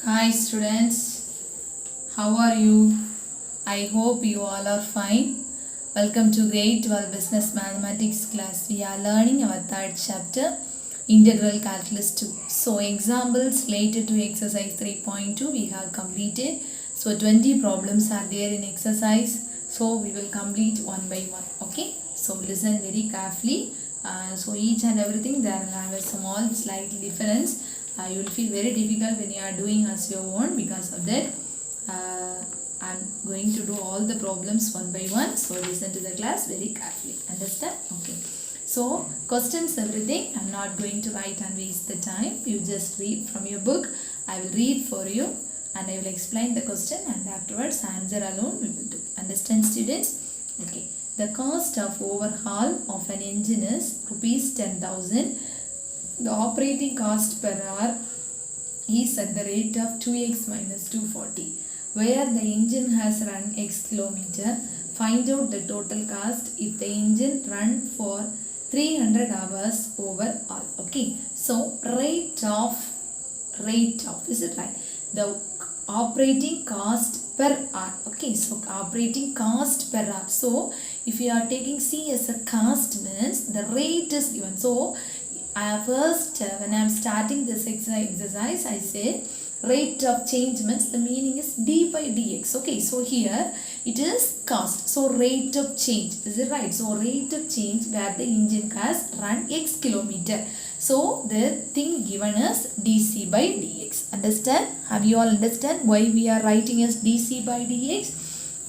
Hi students, how are you? I hope you all are fine. Welcome to grade 12 business mathematics class. We are learning our third chapter, integral calculus 2. So examples related to exercise 3.2 we have completed. So 20 problems are there in exercise. So we will complete one by one. Okay. So listen very carefully. So each and everything there will have a small slight difference. You will feel very difficult when you are doing as your own. Because of that I am going to do all the problems one by one. So listen to the class very carefully. Understand? Okay. So questions everything. I am not going to write and waste the time. You just read from your book. I will read for you and I will explain the question and afterwards answer alone we will do. Understand students? Okay. The cost of overhaul of an engine is rupees 10,000. The operating cost per hour is at the rate of 2x minus 240. Where the engine has run x kilometer, find out the total cost if the engine run for 300 hours overall. Okay, so rate of, is it right? The operating cost per hour. Okay, so operating cost per hour. So if you are taking C as a cost means the rate is given. So first when I am starting this exercise I say rate of change means the meaning is d by dx. Okay, so here it is cost. So rate of change, is it right? So rate of change where the engine has run x kilometer. So the thing given is dc by dx. Understand? Have you all understand why we are writing as dc by dx?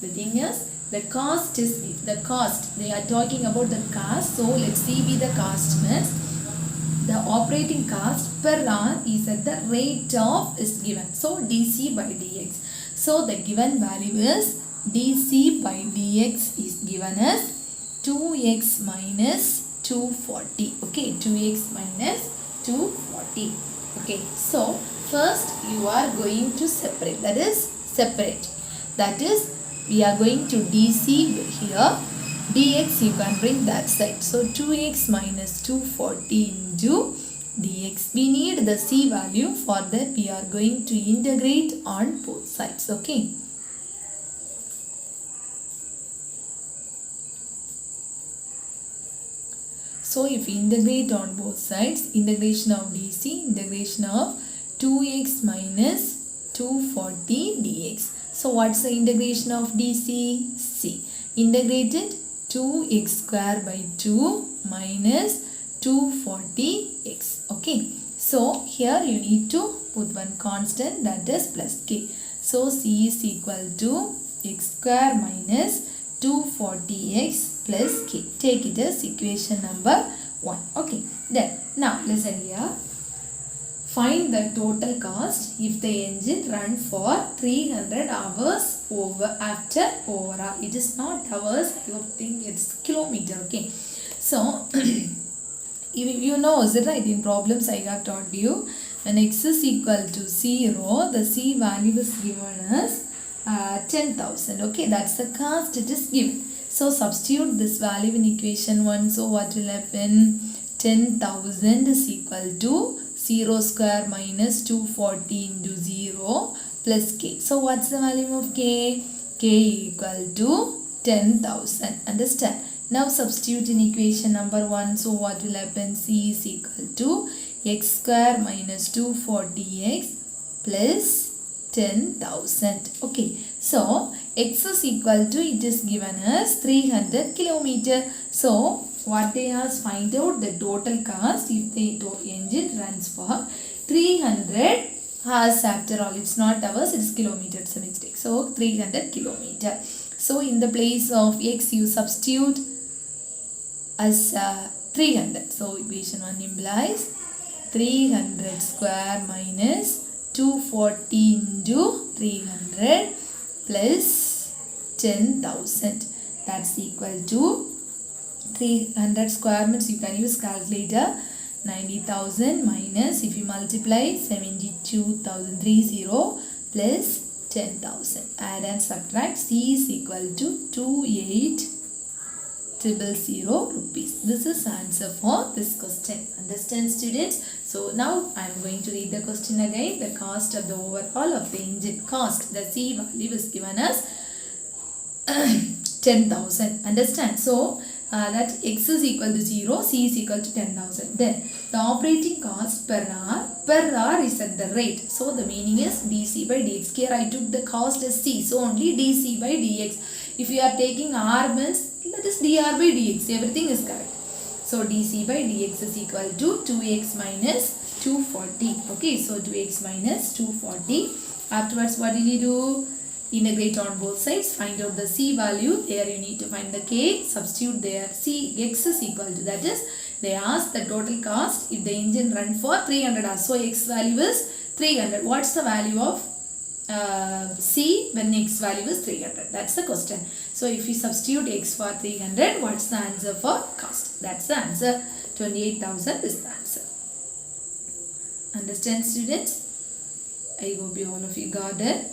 The thing is the cost is the cost. They are talking about the cost. So let's see the cost means the operating cost per hour is at the rate of is given. So dc by dx. So the given value is dc by dx is given as 2x minus 240. Okay, 2x minus 240. Okay, so first you are going to separate. That is separate. That is we are going to dc here. Dx you can bring that side. So 2x minus 240 into dx. We need the c value. For that we are going to integrate on both sides. Okay. So if we integrate on both sides, integration of dc, integration of 2x minus 240 dx. So what's the integration of dc? C. Integrated 2x square by 2 minus 240x. Okay. So here you need to put one constant, that is plus k. So c is equal to x square minus 240x plus k. Take it as equation number 1. Okay. Then now listen here. Find the total cost if the engine run for 300 hours after overall. It is not hours, you think it's kilometer. Okay. So you know, is it right? In problems I have taught you, when x is equal to 0, the c value is given as 10,000. Okay, that's the cost it is given. So substitute this value in equation 1. So what will happen? 10,000 is equal to 0 square minus 240 into 0 plus k. So what's the value of k? K equal to 10,000. Understand? Now substitute in equation number 1. So what will happen? C is equal to x square minus 240x plus 10,000. Okay. So x is equal to, it is given as 300 kilometer. So what they ask, find out the total cost if the engine runs for 300 hours after all. It's not hours, it's kilometer. It's a mistake. So 300 kilometer. So in the place of x you substitute as 300. So equation 1 implies 300 square minus 240 into 300 plus 10,000. That's equal to 300 square means you can use calculator. 90,000 minus, if you multiply, 72,030 plus 10,000. Add and subtract. C is equal to 28,000 rupees. This is answer for this question. Understand students? So now I am going to read the question again. The cost of the overhaul of the engine cost, the C value is given as 10,000. Understand? So that x is equal to 0, c is equal to 10,000. Then the operating cost per hour is at the rate. So the meaning is dc by dx. Here I took the cost as c, so only dc by dx. If you are taking r means that is dr by dx. Everything is correct. So dc by dx is equal to 2x minus 240. Okay, so 2x minus 240. Afterwards, what did you do? Integrate on both sides, find out the c value. There you need to find the k, substitute there. X is equal to, that is, they ask the total cost if the engine run for 300 hours. So x value is 300. What's the value of c when x value is 300? That's the question. So if you substitute x for 300, what's the answer for cost? That's the answer. 28,000 is the answer. Understand, students? I hope you all of you got it.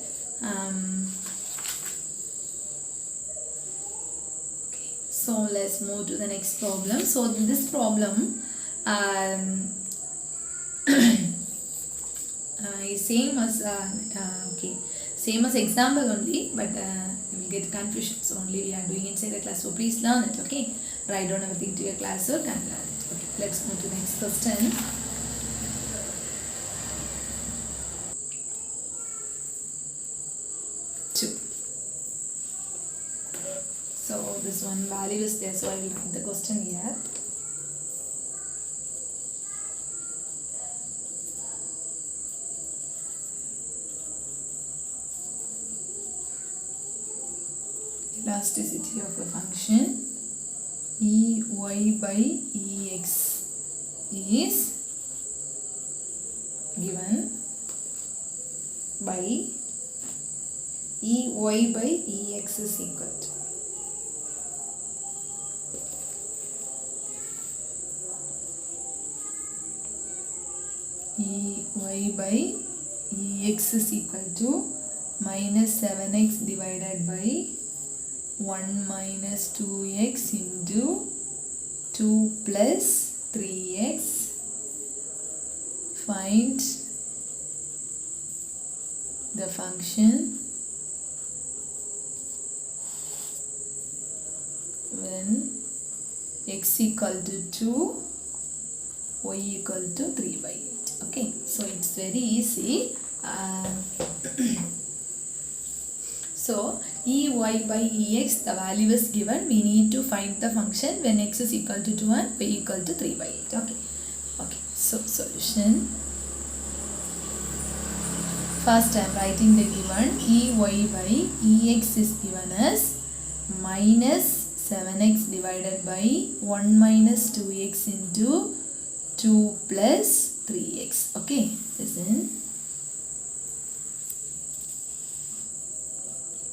Okay, so let's move to the next problem. So this problem is same as same as example only, but you will get confusion. So only we are doing inside the class. So please learn it. Okay, write down everything to your classwork and learn it. Okay, let's move to the next question. So this one value is there, so I will write the question here. Elasticity of a function Ey by Ex is given by Ey by Ex is equal to Ey by Ex is equal to minus 7x divided by 1 minus 2x into 2 plus 3x. Find the function when x equal to 2, y equal to 3 by 8. Okay, so it's very easy. So Ey by Ex, the value is given. We need to find the function when x is equal to 2 and y equal to 3 by 8. Okay. So solution. First I am writing the given. Ey by Ex is given as minus 7x divided by 1 minus 2x into 2 plus 3x. Okay, listen.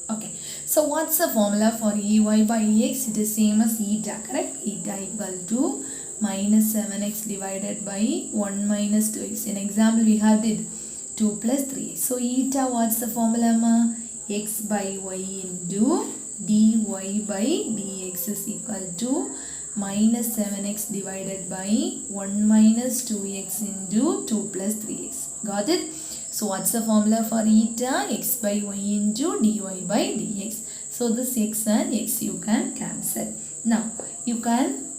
Okay, so what's the formula for Ey by Ex? It is same as eta, correct? Eta equal to minus 7x divided by 1 minus 2x. In example, we have did 2 plus 3x. So eta, what's the formula, ma? X by y into dy by dx is equal to minus 7x divided by 1 minus 2x into 2 plus 3x. Got it? So what's the formula for eta? X by y into dy by dx. So this x and x you can cancel. Now you can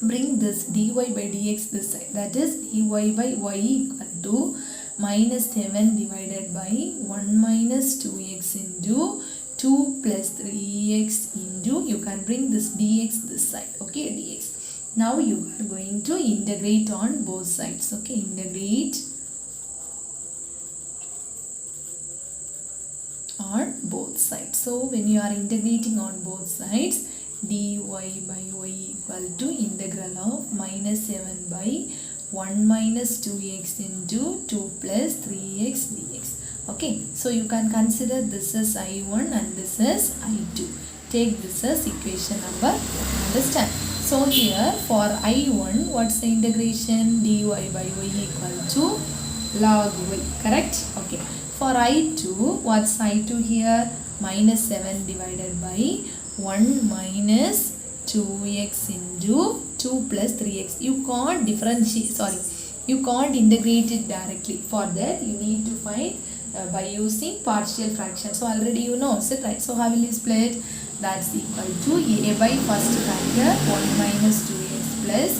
bring this dy by dx this side. That is dy by y equal to minus 7 divided by 1 minus 2x into 2 plus 3x into, you can bring this dx this side. Okay, dx. Now you are going to integrate on both sides. Okay, integrate on both sides. So when you are integrating on both sides, dy by y equal to integral of minus 7 by 1 minus 2x into 2 plus 3x dx. Okay, so you can consider this as I1 and this as I2. Take this as equation number 1. Understand? So here for I1, what's the integration? Dy by y equal to log y. Correct? Okay. For I2, what's I2 here? Minus 7 divided by 1 minus 2x into 2 plus 3x. You can't differentiate, you can't integrate it directly. For that you need to find by using partial fraction. So already you know, is it right? So how will you split? That's equal to a by first factor 1 minus 2x plus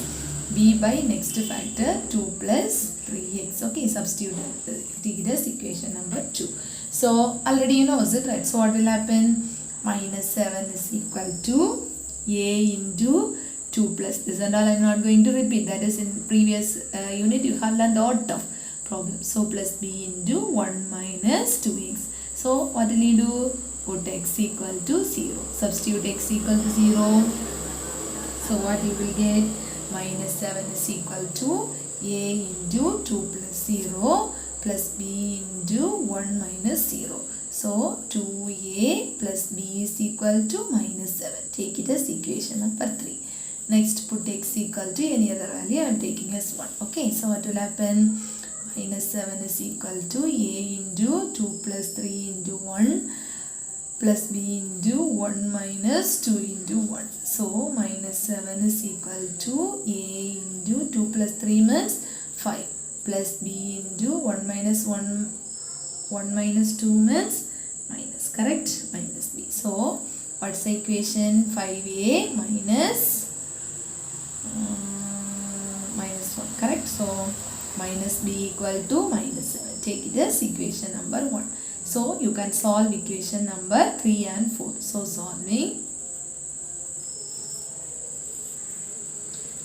b by next factor 2 plus 3x. Okay, substitute it as equation number 2. So already you know, is it right? So what will happen? Minus 7 is equal to a into 2 plus this, and all I'm not going to repeat. That is in previous unit you have learned a lot of problems. So plus b into 1 minus 2x. So what will you do? Put x equal to 0. Substitute x equal to 0. So what you will get? Minus 7 is equal to a into 2 plus 0 plus b into 1 minus 0. So 2a plus b is equal to minus 7. Take it as equation number 3. Next put x equal to any other value. I am taking as 1. Okay, so what will happen? Minus 7 is equal to a into 2 plus 3 into 1 plus b into 1 minus 2 into 1. So minus 7 is equal to a into 2 plus 3 means 5 plus b into 1 minus 1 minus 2 means minus, correct? Minus b. So what's the equation? 5a minus 1, correct? So minus b equal to minus 7. Take it as equation number 1. So you can solve equation number 3 and 4. So solving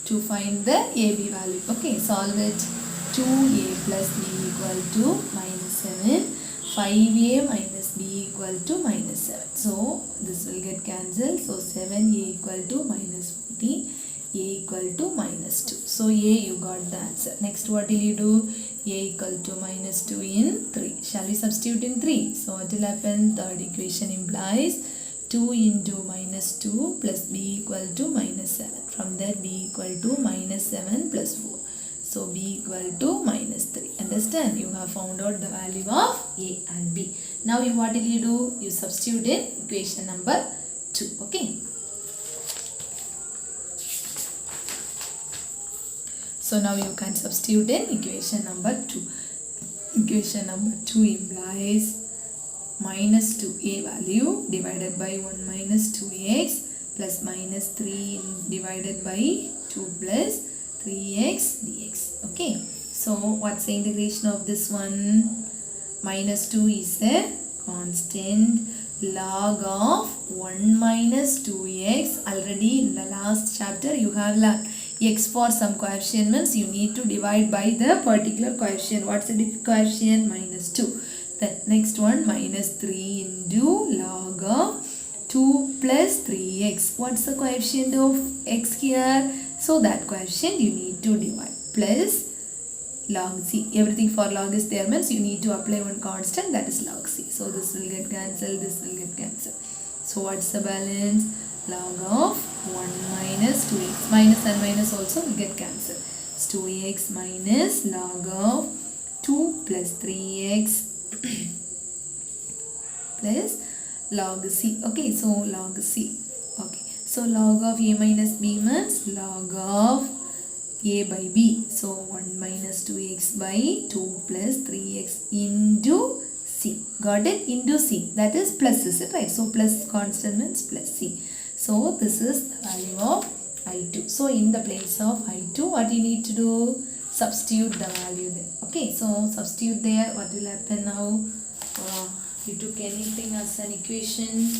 to find the AB value. Okay, solve it. 2a plus b equal to minus 7. 5a minus b equal to minus 7. So this will get cancelled. So 7a equal to minus 40. A equal to minus 2. So a, you got the answer. Next what will you do? A equal to minus 2 in 3. Shall we substitute in 3? So what will happen? Third equation implies 2 into minus 2 plus b equal to minus 7. From there b equal to minus 7 plus 4. So b equal to minus 3. Understand? You have found out the value of a and b. Now what will you do? You substitute in equation number 2. Okay. So now you can substitute in equation number 2. Equation number 2 implies minus 2a value divided by 1 minus 2x plus minus 3 divided by 2 plus 3x dx. Okay. So what's the integration of this one? Minus 2 is a constant. Log of 1 minus 2x. Already in the last chapter you have learned x for some coefficient means you need to divide by the particular coefficient. What's the coefficient? Minus 2. The next one minus 3 into log of 2 plus 3x. What's the coefficient of x here? So that coefficient you need to divide plus log c. Everything for log is there means you need to apply one constant, that is log c. So this will get cancelled, this will get cancelled. So what's the balance? Log of 1 minus 2x. Minus and minus also will get cancelled. It's 2x minus log of 2 plus 3x plus log c. Okay, so log c. Okay, so log of a minus b means log of a by b. So 1 minus 2x by 2 plus 3x into c. Got it? Into c. That is plus, is it right? So plus constant means plus c. So this is the value of I2. So in the place of I2, what you need to do? Substitute the value there. Okay, so substitute there. What will happen now? You took anything as an equation?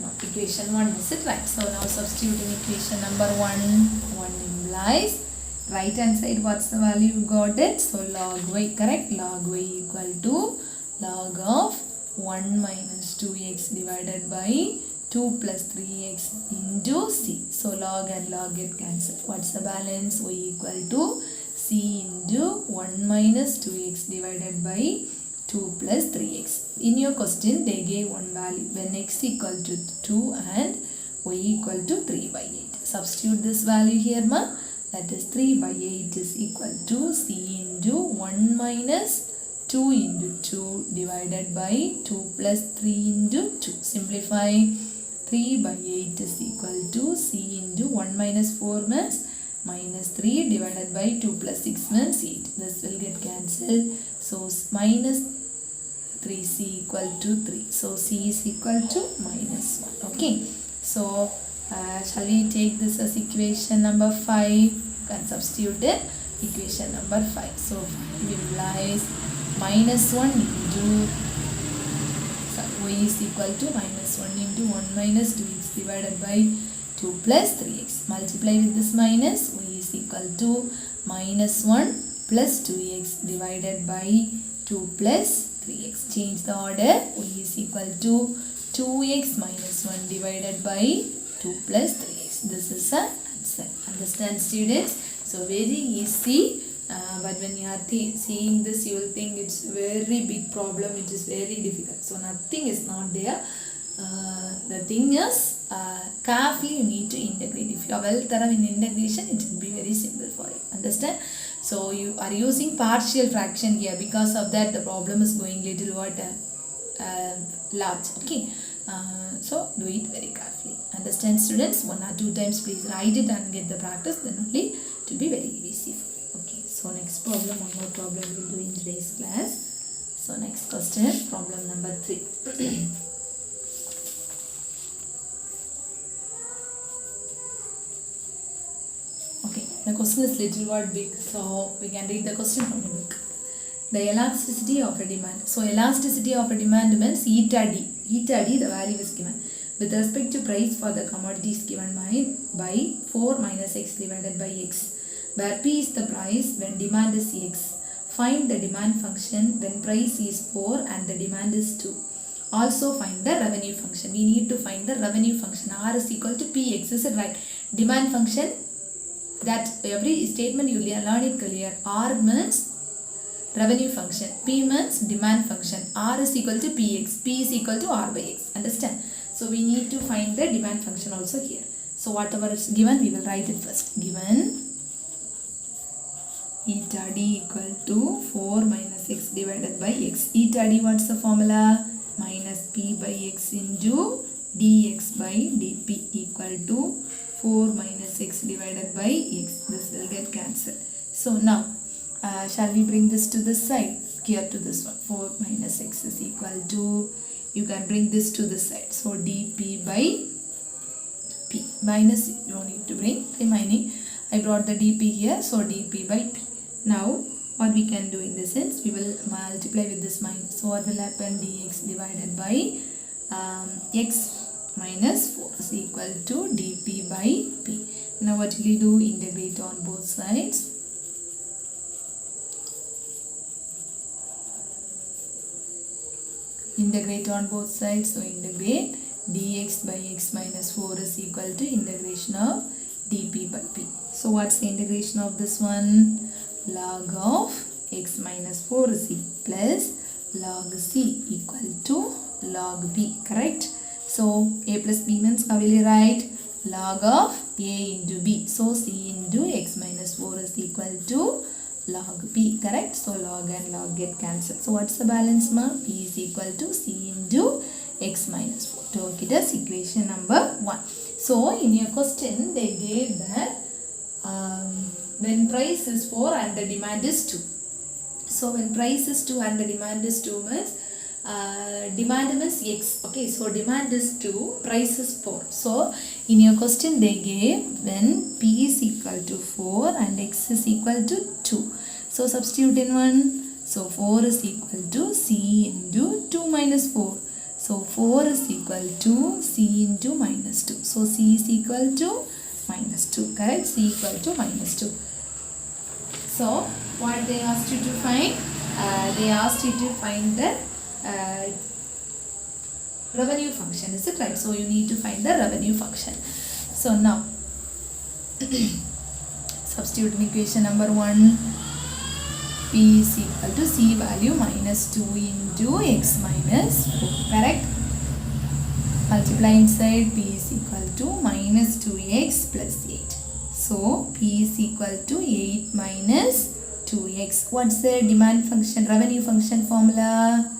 No, equation 1, is it right? So now substitute in equation number 1. 1 implies right hand side, what's the value? You got it? So log y, correct? Log y equal to log of 1 minus 2x divided by 2 plus 3x into c. So log and log get cancelled. What's the balance? Y equal to c into 1 minus 2x divided by 2 plus 3x. In your question they gave one value when x equal to 2 and y equal to 3 by 8. Substitute this value here ma. That is 3 by 8 is equal to c into 1 minus 2 into 2 divided by 2 plus 3 into 2. Simplify. 3 by 8 is equal to C into 1 minus 4 means minus 3 divided by 2 plus 6 means 8. This will get cancelled. So minus 3C equal to 3. So C is equal to minus 1. Okay. So shall we take this as equation number 5? Can substitute it. Equation number 5. So 5 implies minus 1 into y is equal to minus 1 into 1 minus 2x divided by 2 plus 3x. Multiply with this minus, y is equal to minus 1 plus 2x divided by 2 plus 3x. Change the order. Y is equal to 2x minus 1 divided by 2 plus 3x. This is the answer. Understand, students? So very easy. But when you are seeing this, you will think it's very big problem. It is very difficult. So nothing is not there. The thing is, carefully you need to integrate. If you are well thorough in integration, it will be very simple for you. Understand? So you are using partial fraction here. Because of that, the problem is going little what large. Okay. So do it very carefully. Understand, students? 1 or 2 times please write it and get the practice. Then only it will be very easy for you. Okay. So next problem, one more problem we will do in today's class. So next question, problem number 3. Okay, the question is little word big, so we can read the question from the book. The elasticity of a demand. So elasticity of a demand means eta d. Eta d, the value is given with respect to price for the commodities given by 4 minus x divided by x, where p is the price when demand is x. Find the demand function when price is 4 and the demand is 2. Also find the revenue function. We need to find the revenue function. R is equal to Px. Is it right? Demand function, that every statement you learn it clear. R means revenue function. P means demand function. R is equal to Px. P is equal to R by x. Understand? So we need to find the demand function also here. So whatever is given, we will write it first. Given eta d equal to 4 minus x divided by x. Eta d, what's the formula? Minus p by x into dx by dp equal to 4 minus x divided by x. This will get cancelled. So now, shall we bring this to this side? Here to this one. 4 minus x is equal to, you can bring this to this side. So dp by p. Minus, you don't need to bring remaining. I brought the dp here. So dp by p. Now, what we can do in this sense, we will multiply with this minus. So what will happen? Dx divided by x minus 4 is equal to dp by p. Now what will you do? Integrate on both sides. Integrate on both sides. So integrate dx by x minus 4 is equal to integration of dp by p. So what's the integration of this one? Log of x minus 4c plus log c equal to log b. Correct? So a plus b means how will you write? Log of a into b. So c into x minus 4 is equal to log b. Correct? So log and log get cancelled. So what's the balance, ma? P is equal to c into x minus 4. Take it as equation number 1. So in your question they gave that when price is 4 and the demand is 2. So when price is 2 and the demand is 2 means demand means x. Okay, so demand is 2, price is 4. So in your question they gave when p is equal to 4 and x is equal to 2. So substitute in 1. So 4 is equal to c into 2 minus 4. So 4 is equal to c into minus 2. So c is equal to minus 2. Correct? C equal to minus 2. So what they asked you to find? They asked you to find the revenue function. Is it right? So you need to find the revenue function. So now substitute in equation number 1. P is equal to c value minus 2 into x minus 4. Correct? Multiply inside. P is equal to minus 2x plus 8. So P is equal to 8 minus 2x. What's the demand function, revenue function formula?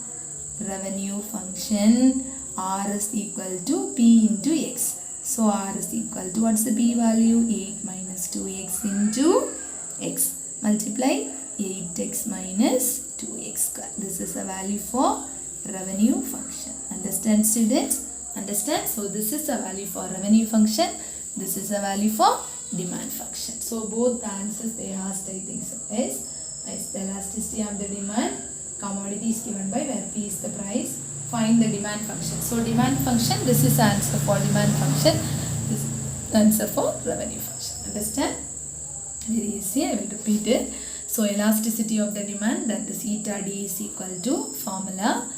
Revenue function R is equal to P into X. So R is equal to, what's the P value? 8 minus 2x into X. Multiply 8x minus 2x square. This is the value for revenue function. Understand, students? Understand? So this is the value for revenue function. This is the value for demand function. So both the answers they asked, I think so. Yes. Is the elasticity of the demand. Commodity is given by where P is the price. Find the demand function. So demand function, this is the answer for demand function. This is the answer for revenue function. Understand? Very easy. I will repeat it. So elasticity of the demand, that is eta D is equal to formula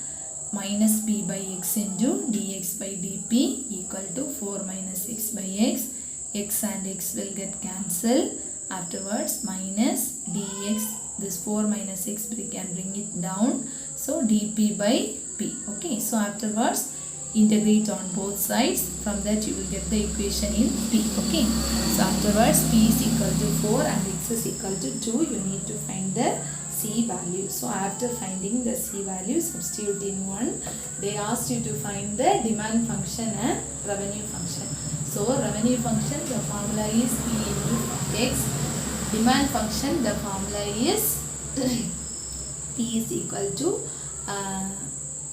minus P by X into dx by dP equal to 4 minus X by X. X and X will get cancelled. Afterwards minus dx, this 4 minus X we can bring it down. So dP by P. Okay, so afterwards integrate on both sides. From that you will get the equation in P. Okay, so afterwards P is equal to 4 and X is equal to 2. You need to find the C value. So after finding the C value, substitute in 1. They asked you to find the demand function and revenue function. So revenue function, the formula is P into X. Demand function, the formula is P is equal to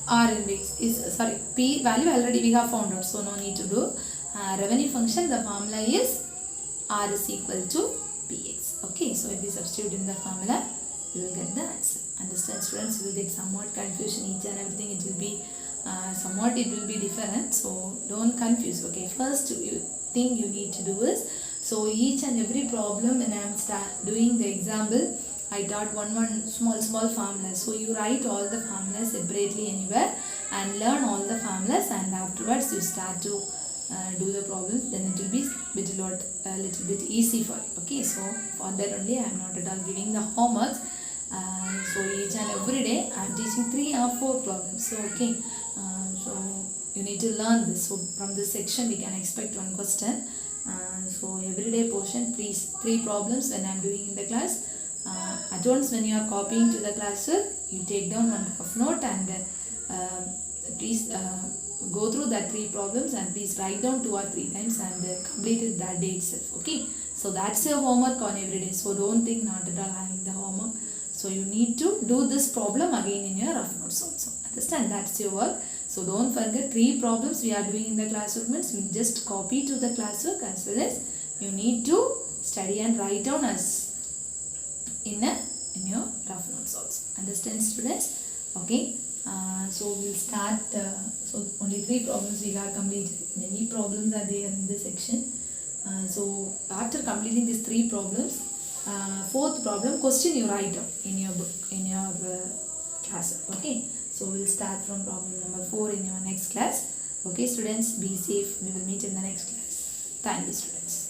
R into X. P value already we have found out, so no need to do. Revenue function, the formula is R is equal to Px. Okay, so if we substitute in the formula, you will get the answer. Understand, students? You will get somewhat confusion, each and everything. It will be somewhat it will be different, so don't confuse. Okay, first thing you need to do is, so each and every problem when I am doing the example, I taught one small formulas. So you write all the formulas separately anywhere and learn all the formulas, and afterwards you start to do the problems. Then it will be a little bit easy for you. Okay, so for that only I am not at all giving the homeworks. So each and every day I am teaching 3 or 4 problems. So okay, so you need to learn this. So from this section we can expect 1 question. So everyday portion, please 3 problems when I am doing in the class. At once when you are copying to the classwork, you take down 1 rough note and please go through that 3 problems and please write down 2 or 3 times and complete it that day itself. Okay, so that's your homework on every day. So don't think not at all having the homework. So you need to do this problem again in your rough notes also. Understand? That's your work. So don't forget 3 problems we are doing in the classwork means you just copy to the classwork, as well as you need to study and write down as in your rough notes also. Understand, students? Okay. So we'll start. So only 3 problems we have completed. Many problems are there in this section. So after completing these 3 problems, 4th problem question you write down in your book, in your class. Okay. So we'll start from problem number 4 in your next class. Okay, students, be safe. We will meet in the next class. Thank you, students.